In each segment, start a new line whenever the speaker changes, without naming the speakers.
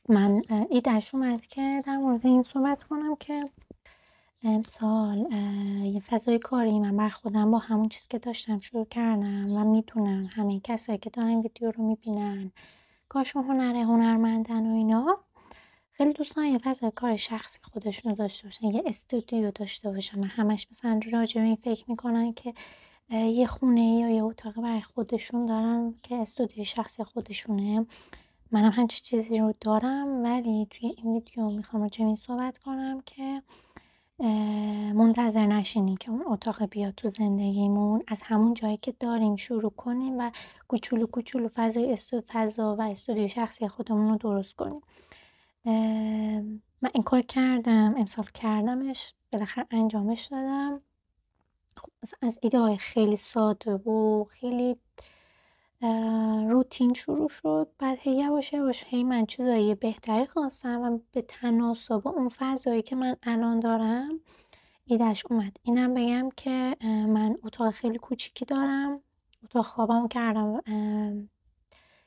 من ایده‌ش اومد که در مورد این صحبت کنم که امسال یه فضای کاری من بر خودم با همون چیزی که داشتم شروع کردم و میدونم همه کسایی که دارن ویدیو رو میبینن کارشون هنرمندن و اینا خیلی دوست دارن یه فضای کار شخصی خودشون رو داشته باشن، یه استودیو داشته باشن و همش مثلا راجع به این فکر میکنن که یه خونه یا یه اتاق برای خودشون دارن که استودیو شخصی خودشونه. منم همچین چیزی رو دارم، ولی توی این ویدیو میخوام راجع به این صحبت کنم که منتظر نشینیم که اون اتاق بیاد تو زندگیمون، از همون جایی که داریم شروع کنیم و کوچولو کوچولو فضا و استودیو شخصی خودمون رو درست کنیم. من این کار کردم، امسال کردمش، بالاخره انجامش دادم. خب از ایده های خیلی ساده و خیلی روتین شروع شد، بعد هی یواش یواش هی من چیزای بهتری خواستم و به تناسب اون فضایی که من الان دارم ایدهش اومد. اینم بگم که من اتاق خیلی کوچیکی دارم، اتاق خوابم کردم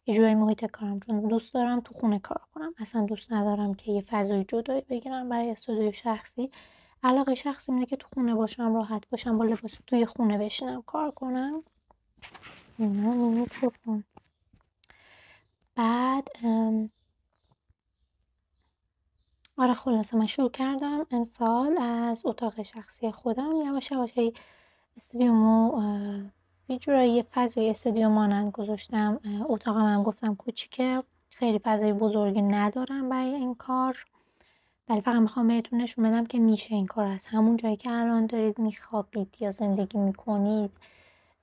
یه جورایی محیط کارم، چون دوست دارم تو خونه کار کنم، اصلا دوست ندارم که یه فضای جدایی بگیرم برای استودیو شخصی. علاقه شخصی اینه که تو خونه باشم، راحت باشم، با لباس توی خونه بشینم کار کنم. اینا میکروفون. بعد آره خلاصه من شروع کردم امسال از اتاق شخصی خودم یواش یواش استودیومو یه جورایی یه فضای استودیو مانند گذاشتم. اتاقم هم گفتم کوچیکه، خیلی فضای بزرگی ندارم برای این کار، ولی فقط میخوام بهتون نشون بدم که میشه این کار از همون جایی که الان دارید میخوابید یا زندگی میکنید،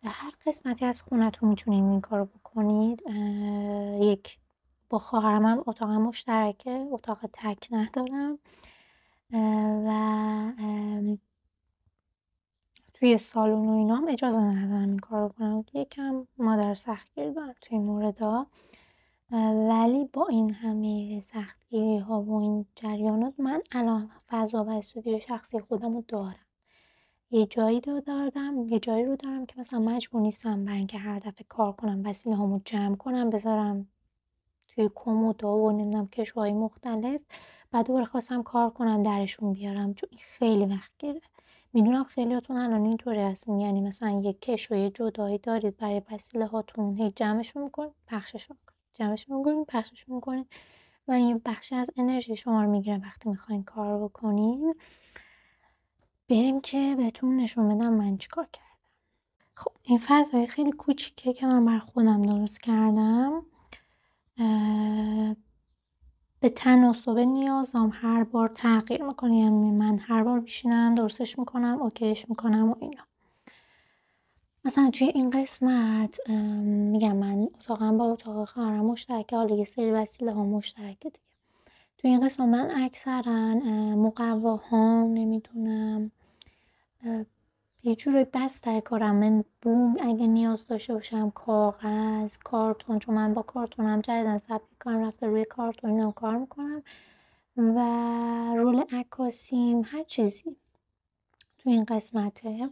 هر قسمتی از خونتون میتونید این کارو بکنید. یک با خواهرم هم اتاقم مشترکه، اتاق تک ندارم و توی سالن و اینا هم اجازه ندارم این کارو کنم که یکم مادر سختگیری دارم توی این موردا. ولی با این همه سختگیری ها و این جریانات من الان فضا و استودیو شخصی خودم رو دارم. یه جایی رو دارم که مثلا مجبور نیستم برای اینکه هر دفعه کار کنم وسیله هامو جمع کنم بذارم توی کمودا و نمیدونم کشوهای مختلف، بعد دوباره خواستم کار کنم درشون بیارم، چون این خیلی وقت گیره. میدونم خیلیاتون الان اینطوری هستین، یعنی مثلا یک کشوی جدایی دارید برای وسیله هاتون، هی جمعشون میکنید پخششون میکنید، جمعشون میکنید پخششون میکنید و این بخشی از انرژی شما رو میگیره وقتی میخواین کار بکنین. بریم که بهتون نشون بدم من چیکار کردم. خب این فضای خیلی کوچیکه که من بر خودم درست کردم، به تناسب نیازم هر بار تغییر میکنه، یعنی من هر بار میشینم درستش میکنم، اوکیش میکنم و اینا. مثلا توی این قسمت میگم من اتاقم با اتاق خواهرم مشترکه، حالا یه سری وسیله ها مشترکه دیگه. توی این قسمت من اکثرا مقواهام، نمیدونم، یه جوری بستر کارم، من بوم اگه نیاز داشته باشم، کاغذ، کارتون، چون من با کارتونم جدیدن ثبت کارم رفته روی کارتون، اینم کار میکنم و رول عکاسیم، هر چیزی تو این قسمته.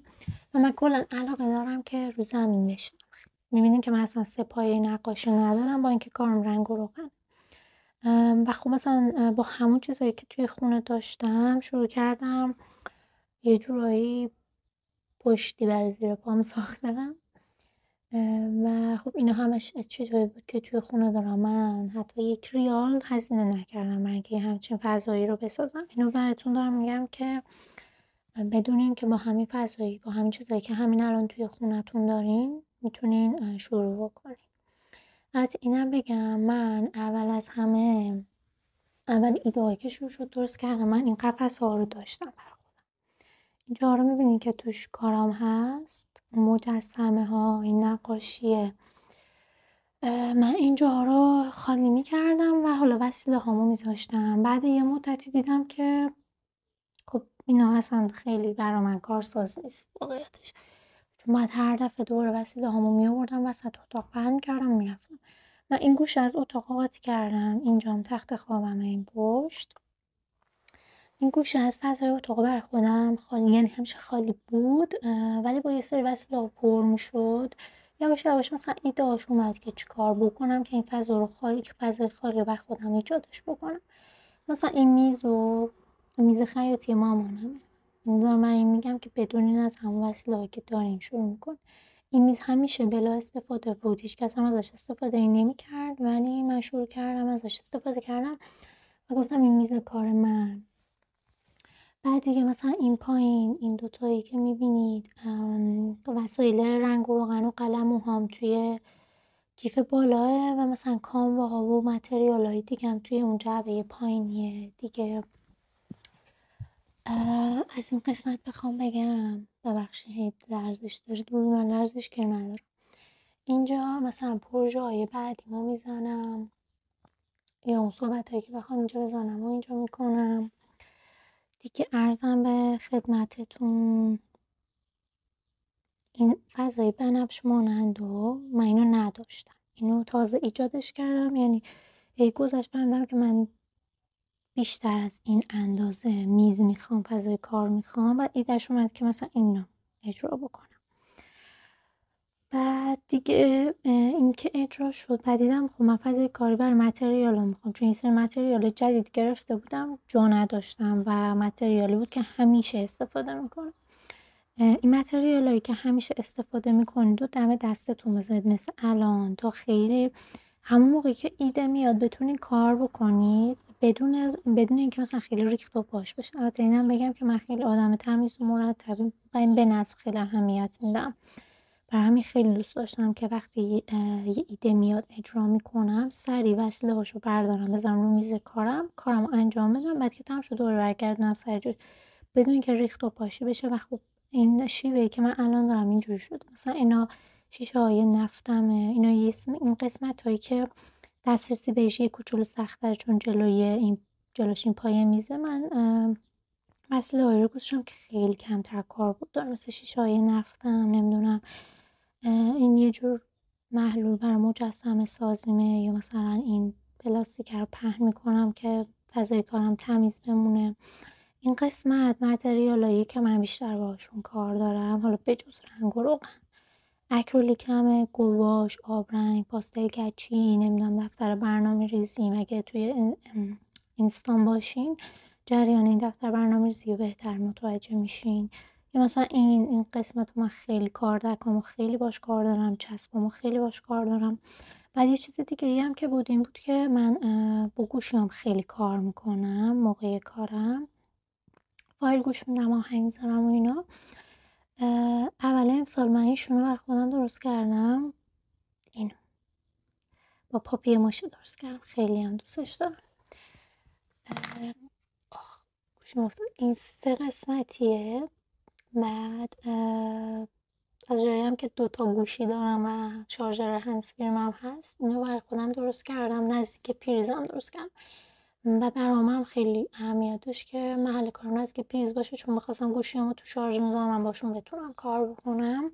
و من کلا علاقه دارم که رو زمین بشینم. میبینین که من اصلا سپایه نقاشی ندارم با اینکه کارم رنگ و روغن. و خب مثلا با همون چیزایی که توی خونه داشتم شروع کردم یه جورایی پشتی برای زیر پام ساختم و خب اینا همش چیزایی بود که توی خونه دارم. من حتی 1 ریال هزینه نکردم من که همچین فضایی رو بسازم. اینو براتون دارم میگم که بدونین که با همین فضایی، با همین چیزایی که همین الان توی خونتون دارین میتونین شروع بکنین. از اینم بگم من اول ایده‌ای که شروع شد درست کردم، من این قفسه ها رو داشتم برای خودم. اینجا رو میبینین که توش کارام هست، مجسمه ها، این نقاشیه. من اینجا رو خالی میکردم و حالا وسیله هامو میذاشتم. بعد یه مدتی دیدم که خب اینا اصلا خیلی برا من کارساز نیست واقعیتش، چون بعد هر دفعه دوباره وسیله هامو میآوردم وسط اتاق پهن کردم میرفتم. من این گوشه از اتاق قاطی کردم، اینجام تخت خوابمه این پشت. این گوشه از فضای اتاق برای خودم خالی، یعنی همیشه خالی بود ولی با یه سری وسیله پر میشد. یواش یواش مثلا ایده‌هاش اومد که چیکار بکنم که این فضای خالی رو بر خودم ایجادش بکنم. مثلا این میز خیاطی مامانمه. دارم من این میگم که بدونین از همون وسیله‌ای که دارین شروع میکن. این میز همیشه بلا استفاده بود، هیچ کس هم ازش استفاده نمی‌کرد، ولی من شروع کردم ازش استفاده کردم و گفتم این میز کار من. بعد دیگه مثلا این پایین این دوتایی که میبینید وسایل رنگ و روغن و قلم و هم توی کیف بالاه و مثلا کامواها و متریالای دیگه هم توی اون جعبه پایینیه دیگه. از این قسمت بخوام بگم، ببخشید لرزش دارید بود، من لرزش که ندارم. اینجا مثلا پروژه های بعدی ما میزنم یا اون صحبت هایی که بخوام اینجا بزنم و اینجا میکنم دیگه. ارزم به خدمتتون این فضای بنفش مانند و من اینو نداشتم، اینو تازه ایجادش کردم. یعنی گذشت فهمیدم که من بیشتر از این اندازه میز میخوام، فضای کار میخوام و ایدهش اومد که مثلا اینو اجرا بکنم. بعد دیگه این که اجرا شد بعد دیدم خب من فضای کاری برای متریال رو میخوام، چون این سری متریال جدید گرفته بودم جا نداشتم و متریالی بود که همیشه استفاده میکنم. این متریالایی که همیشه استفاده میکنید و دم دستتون بذارید مثل الان تا خیلی همون موقعی که ایده میاد بتونید کار بکنید بدون اینکه مثلا خیلی ریخت و پاش بشه. البته اینم بگم که من خیلی آدم تمیز و مرتبی و این به نظم خیلی اهمیت میدم، برای همین خیلی دوست داشتم که وقتی یه ایده میاد اجرا میکنم سریع وسیله‌هاشو بردارم بذارم رو میز کارمو انجام بدم، بعد که تمام شد دوباره برگردونم سر جای بدون اینکه ریخت و پاشی بشه. و خب این شیوهی که من الان دارم اینجوری شده. مثلا اینا شیشه های نفتمه، اینا این قسمت هایی که دسترسی بهش یه کوچولو سخت‌تره چون جلوش این پایه میزه. من وسیله هایی رو گذاشتم که خیلی کمتر کاربرد داره، مثل شیشه های نفتم، نمیدونم این یه جور محلول برای مجسمه سازیمه، یا مثلا این پلاستیک رو پهن میکنم که فضای کارم تمیز بمونه. این قسمت متریالایی که من بیشتر باشون کار دارم، حالا بجز رنگ و روغن، اکریلیکمه، گواش، آبرنگ، پاستل کچی، نمیدونم دفتر برنامه ریزی. مگه توی اینستان باشین جریان این دفتر برنامه ریزی رو بهتر متوجه میشین. یا مثلا این قسمت رو من خیلی کاردکامو خیلی باش کار دارم، چسبامو خیلی باش کار دارم. بعد یه چیز دیگه هم که بود این بود که من با گوشیام خیلی کار میکنم موقع کارم، فایل گوش میدم، آهنگ میذارم و اینا. اول امسال من ایشونو بر خودم درست کردم، اینو با پاپیه ماشین درست کردم، خیلی هم دوستش دارم. گوشیم افتاد. این 3 قسمتیه. بعد از جایی هم که 2 تا گوشی دارم و شارژر هندزفریم هم هست، اینو برای خودم درست کردم، نزدیک پریزم درست کردم و برام هم خیلی اهمیت داشت که محل کارم نزدیک پریز باشه، چون می‌خواستم گوشیامو تو شارژ می‌زنم باشون بتونم کار بکنم.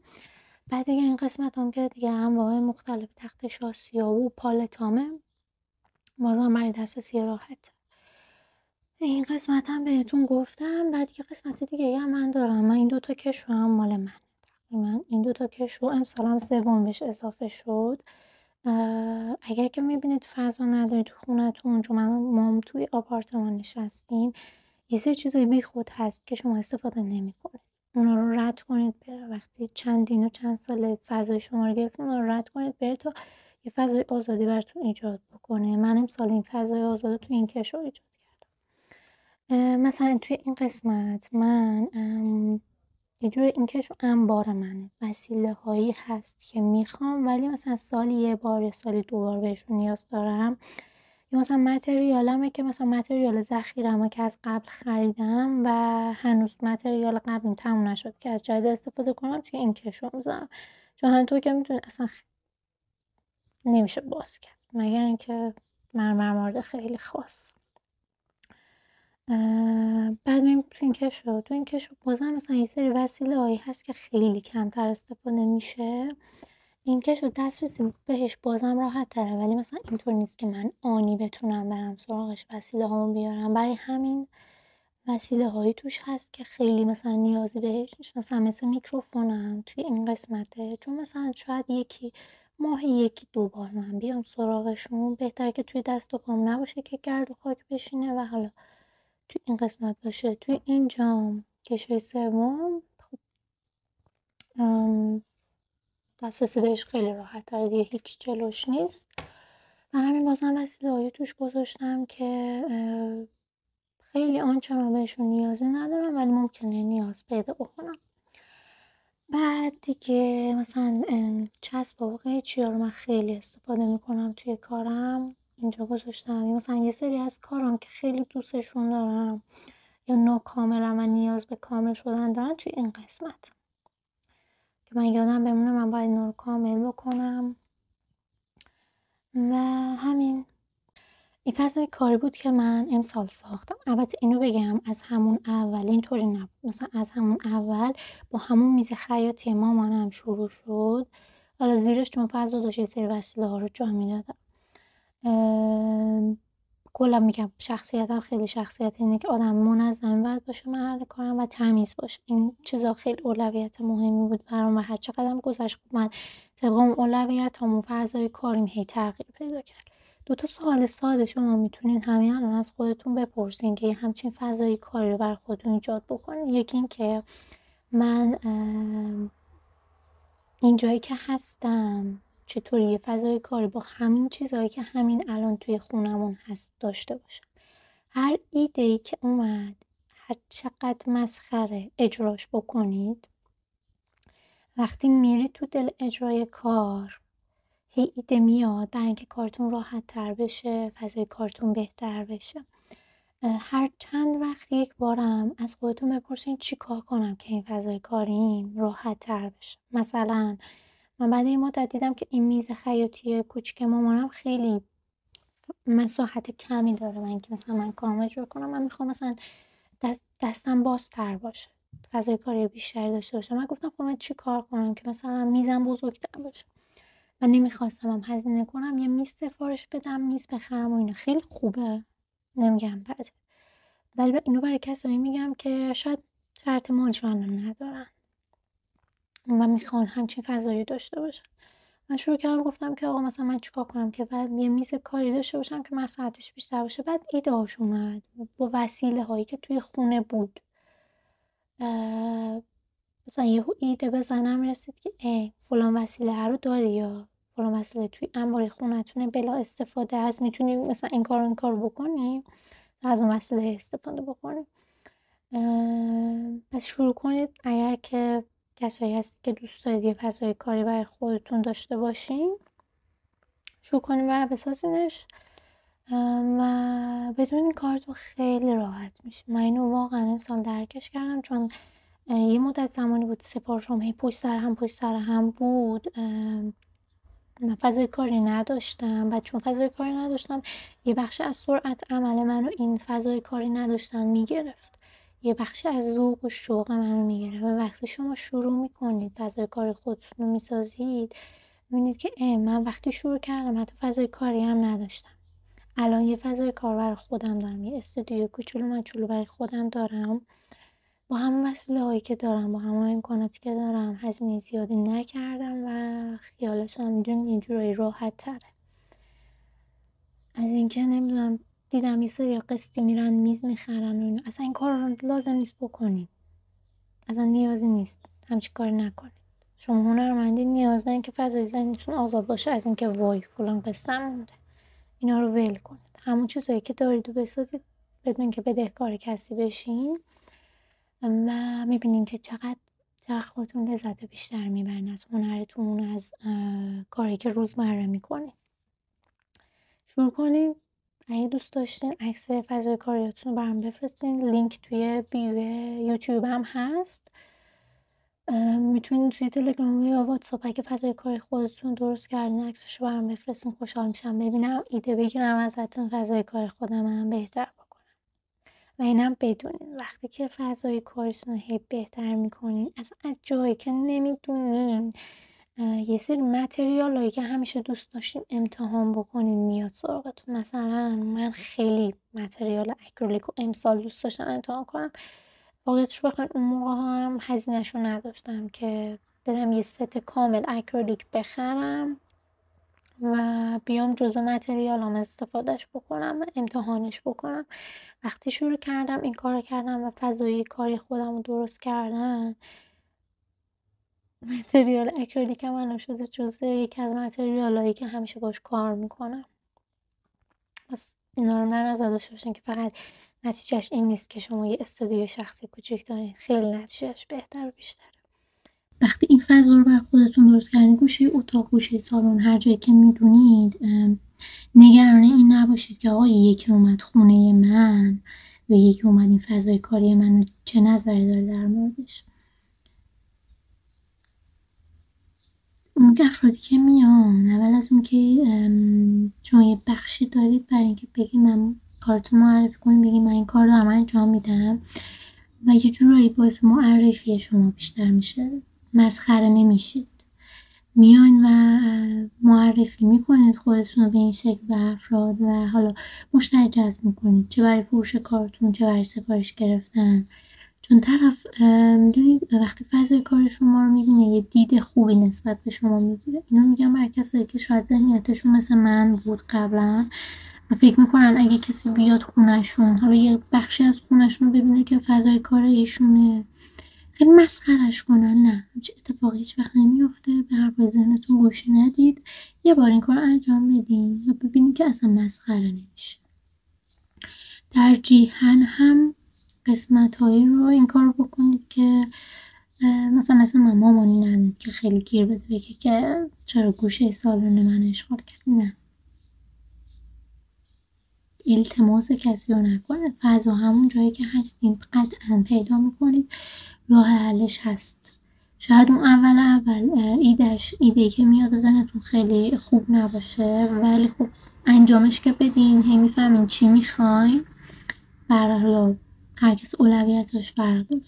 بعد دیگه این قسمت هم که دیگه انواع مختلف تخت شاسیا و پالتامه، بازم برای دسترسی راحت. این قسمت هم بهتون گفتم. بعد دیگه قسمت دیگه هم من دارم. من این 2 تا کشو هم مال منه. من این 2 تا کشو امسال هم 3 بهش اضافه شد. اگر که میبینید فضا ندارید تو خونتون، چون ما توی آپارتمان نشستیم، یه سری چیزای بی خود هست که شما استفاده نمی‌کنید. اونا رو رد کنید بره. وقتی چند سال فضای شما رو گرفتید اونا رو رد کنید بره تا یه فضای آزادی براتون ایجاد بکنه. من امسال این فضای آزادی تو این کشو ایجاد کردم. مثلا توی این قسمت من یه جور این کشو انبار منه، وسیله هایی هست که میخوام ولی مثلا سالی 1 بار یا سالی 2 بار بهشون نیاز دارم. یا مثلا متریالمه که مثلا متریال ذخیره‌مو که از قبل خریدم و هنوز متریال قبلیم تموم نشد که از جدید استفاده کنم، توی این کشو میذارم. چون همونطور که میدونید اصلا نمیشه باز کرد مگر اینکه مرمر مارد خیلی خاص. بعد میریم تو این کشو بازم مثلا یه سری وسیله هایی هست که خیلی کمتر استفاده میشه. این کشو دسترسی بهش بازم راحت تره، ولی مثلا اینطور نیست که من آنی بتونم برم سراغش وسیله هامو بیارم. برای همین وسیله‌هایی توش هست که خیلی مثلا نیازی بهش نیست، مثل میکروفونم توی این قسمته، چون مثلا شاید ماهی 1-2 بار من بیام سراغشون، بهتره که توی دست و پام نباشه که گرد و خاک بشینه و حالا توی این قسمت باشه. توی اینجام کشوی سوم خب دسترسی بهش خیلی راحت تره دیگه، هیچ جلوش نیست و همین بازم وسیله‌هایی توش گذاشتم که خیلی آنچنان بهشون نیازی ندارم ولی ممکنه نیاز پیدا بکنم. بعد دیگه مثلا چسب و قیچی‌ها رو من خیلی استفاده میکنم توی کارم، اینجا گذاشتم. مثلا یه سری از کارام که خیلی دوستشون دارم یا ناکاملم و نیاز به کامل شدن دارن توی این قسمت که من یادم بمونه من باید اینا رو کامل بکنم. و همین، این فضای کاری بود که من امسال ساختم. البته اینو بگم از همون اول اینطوری نبود، مثلا از همون اول با همون میز خیاطی مامانم شروع شد، حالا زیرش چون فضا داشت یه سری وسیله ها رو جا میدادم. کلا میگم شخصیتم خیلی شخصیت اینه که آدم منظم باید باشه محل کارم و تمیز باشه. این چیزا خیلی اولویت مهمی بود برام و هر چقدرم گذشت من طبق اون اولویت همون فضای کاریم هی تغییر پیدا کرد. 2 سوال ساده شما میتونین همین الان از خودتون بپرسین که همچین فضای کاری رو برای خودتون ایجاد بکنین. یکی این که من اینجایی که هستم چطوری یه فضای کاری با همین چیزهایی که همین الان توی خونمون هست داشته باشم. هر ایده‌ای که اومد هر چقدر مسخره اجراش بکنید، وقتی میرید تو دل اجرای کار هی ایده میاد برای اینکه کارتون راحت تر بشه، فضای کارتون بهتر بشه. هر چند وقت یک بارم از خودتون بپرسین چی کار کنم که این فضای کاریم راحت تر بشه. مثلا من بعد این مدت دیدم که این میز خیاطی کوچیک مامانم خیلی مساحت کمی داره. من که مثلا من کارم اجرا کنم، من میخوام مثلا دستم بازتر باشه، فضای کاری بیشتری داشته باشه. من گفتم خب من چی کار کنم که مثلا میزم بزرگتر باشه. من نمیخواستم هم هزینه کنم یه میز سفارش بدم، میز بخرم و اینا. خیلی خوبه، نمیگم بده، ولی اینو برای کسایی میگم که شاید شرط مالیشون ندارن و میخوان همچین فضایی داشته باشن. من شروع کردم گفتم که آقا مثلا من چیکار کنم که بعد یه میز کاری داشته باشم که مساحتش بیشتر باشه. بعد ایده هاش اومد با وسیله هایی که توی خونه بود. مثلا یه ایده به ذهنم رسید که فلان وسیله رو داری یا فلان وسیله توی انبار خونتونه بلا استفاده از، میتونی مثلا این کار بکنی از اون وسیله استفاده بکنی. پس شروع کنید اگر که کسایی هست که دوست دارید یه فضای کاری برای خودتون داشته باشین، شروع کنید و بسازینش و بدون کارتون خیلی راحت میشه. من اینو واقعا امسال درکش کردم، چون یه مدت زمانی بود سفارشام هی پشت سر هم بود، من فضای کاری نداشتم. بعد چون فضای کاری نداشتم یه بخش از سرعت عمل منو این فضای کاری نداشتن میگرفت، یه بخش از ذوق و شوق منو میگرفت. و وقتی شما شروع میکنید فضای کاری خودتون رو میسازید، میبینید که من وقتی شروع کردم حتی فضای کاری هم نداشتم، الان یه فضای کار برای خودم دارم، یه استودیو کوچولو مچولو برای خودم دارم، با همون وسیله هایی که دارم، با همون امکاناتی که دارم، هزینه زیادی نکردم و خیالتون هم میدونید یه جورایی راحت تره از اینکه نمیدونم دیدم یه سری قسطی میرن میز میخرن و اینا. اصلا این کار رو لازم نیست بکنید، اصلا نیازی نیست همچین کاری نکنید. شما هنرمندی نیاز دارین که فضای ذهنتون آزاد باشه از اینکه وای فلان قسطم مونده. اینا رو ول کنید، همون چیزایی که دارید و بسازید بدون که بدهکار کسی بشین و میبینین که چقدر خودتون لذت بیشتر میبرین از هنرتون، از کاری که روزمره میکنین. شروع کنین. اگه دوست داشتین عکس فضای کاریاتون رو برام بفرستین، لینک توی بیو یوتیوب هم هست. میتونین توی تلگرام یا واتساپ اگه فضای کاری خودتون درست کردین عکسشو برام بفرستین، خوشحال میشم ببینم، ایده بگیرم ازتون فضای کار خودم هم بهتر بکنم. و اینم بدونین وقتی که فضای کارتون رو هی بهتر میکنین، اصلا از جایی که نمیدونین یه سری متریالایی که همیشه دوست داشتین امتحان بکنین میاد سراغتون. مثلا من خیلی متریال اکریلیک و امسال دوست داشتم امتحان کنم. واقعیتش بخواین اون موقع هم هزینه‌شو نداشتم که برم یه ست کامل اکریلیک بخرم و بیام جزء متریالام استفادهش بکنم و امتحانش بکنم. وقتی شروع کردم این کار کردم و فضای کاری خودم رو درست کردن، متریال اکریلیک هم الان شده جزء یکی از متریالایی که همیشه باش کار میکنم. پس اینا رو در نظر داشته باشین که فقط نتیجهش این نیست که شما یه استودیو شخصی کوچیک دارین، خیلی نتیجهش بهتر و بیشتره. وقتی این فضا رو بر خودتون درست کردین، گوشه اتاق، گوشه سالن، هر جایی که میدونید، نگران این نباشید که آقا یکی اومد خونه من یا یکی اومد این فضای کاری من چه نظری داره در موردش. اون افرادی که میان اول از اون که شما یه بخشی دارید برای اینکه بگید من کارتون معرفی کنید، بگید من این کار دارم انجام میدم و یه جورایی باعث معرفی شما بیشتر میشه، مسخره نمیشید. میاین و معرفی میکنید خودتون رو به این شکل به افراد و حالا مشتری جذب میکنید، چه برای فروش کارتون چه برای سفارش گرفتن. چون طرف میدونید وقتی فضای کار شما رو میبینه یه دید خوبی نسبت به شما میگیره. اینو میگم برای کسایی که شاید ذهنیتشون مثل من بود قبلا و فکر میکنن اگه کسی بیاد خونهشون، حالا یه بخشی از خونهشون رو ببینه که فضای کار ایشونه، خیلی مسخرش کنن. نه، هیچ اتفاقی هیچ وقت نمیافته. به حرف ذهنتون گوش ندید، یه بار این کار انجام بدین و ببینید که اصلا مسخره نمیشه. ترجیحاً هم قسمت‌هایی رو این کار بکنید که مثلا مثل مامانی ندید که خیلی گیر بده بگه که چرا گوشه سالن من اشغال کرد. نه، التماس کسی رو نکنید. فضا همون جایی که هستیم قطعاً پیدا میکنید، راه حلش هست. شاید اون اول ایده‌ای که میاد بزنتون خیلی خوب نباشه، ولی خب انجامش که بدین هی میفهمین چی میخواین. برحالا هر کس اولویتاش فرق داره.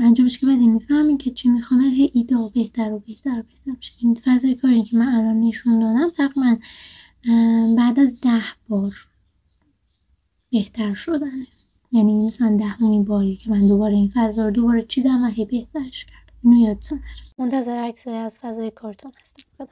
انجامش که بدین میفهمین که چی میخواین، هی ایده بهتر و بهتر و بهتر میشه. این فضای کاری که من الان نشون دادم تقریبا بعد از 10 بار بهتر شدنه. یعنی مثلا 10مین باری که من دوباره این فضا رو دوباره چیدم و هی بهترش کردم. اینو یادتون نره. منتظر عکسایی از فضای کارتون هستم.